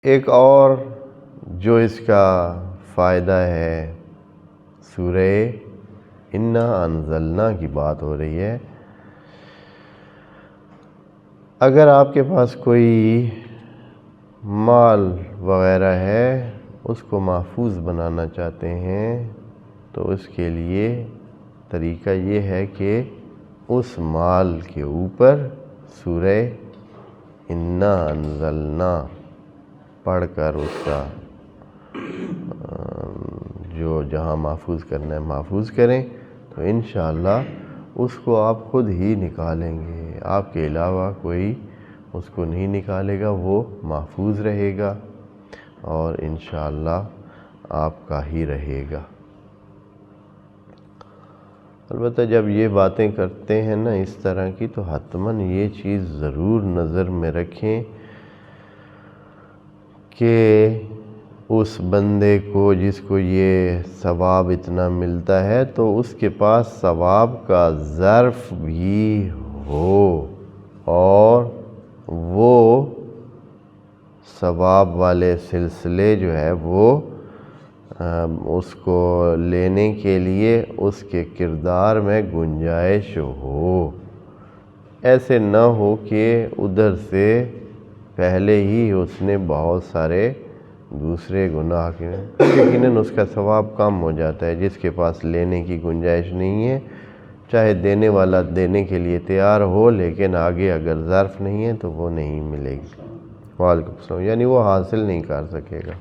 ایک اور جو اس کا فائدہ ہے، سورہ انا انزلنا کی بات ہو رہی ہے۔ اگر آپ کے پاس کوئی مال وغیرہ ہے، اس کو محفوظ بنانا چاہتے ہیں، تو اس کے لیے طریقہ یہ ہے کہ اس مال کے اوپر سورہ انا انزلنا پڑھ کر اس کا جو جہاں محفوظ کرنا ہے محفوظ کریں، تو انشاءاللہ اس کو آپ خود ہی نکالیں گے، آپ کے علاوہ کوئی اس کو نہیں نکالے گا، وہ محفوظ رہے گا اور انشاءاللہ آپ کا ہی رہے گا۔ البتہ جب یہ باتیں کرتے ہیں نا اس طرح کی، تو حتماً یہ چیز ضرور نظر میں رکھیں کہ اس بندے کو جس کو یہ ثواب اتنا ملتا ہے، تو اس کے پاس ثواب کا ظرف بھی ہو اور وہ ثواب والے سلسلے جو ہے وہ اس کو لینے کے لیے اس کے کردار میں گنجائش ہو۔ ایسے نہ ہو کہ ادھر سے پہلے ہی اس نے بہت سارے دوسرے گناہ کیے، یقیناً اس کا ثواب کم ہو جاتا ہے۔ جس کے پاس لینے کی گنجائش نہیں ہے، چاہے دینے والا دینے کے لیے تیار ہو، لیکن آگے اگر ظرف نہیں ہے تو وہ نہیں ملے گی۔ وعلیکم السلام، یعنی وہ حاصل نہیں کر سکے گا۔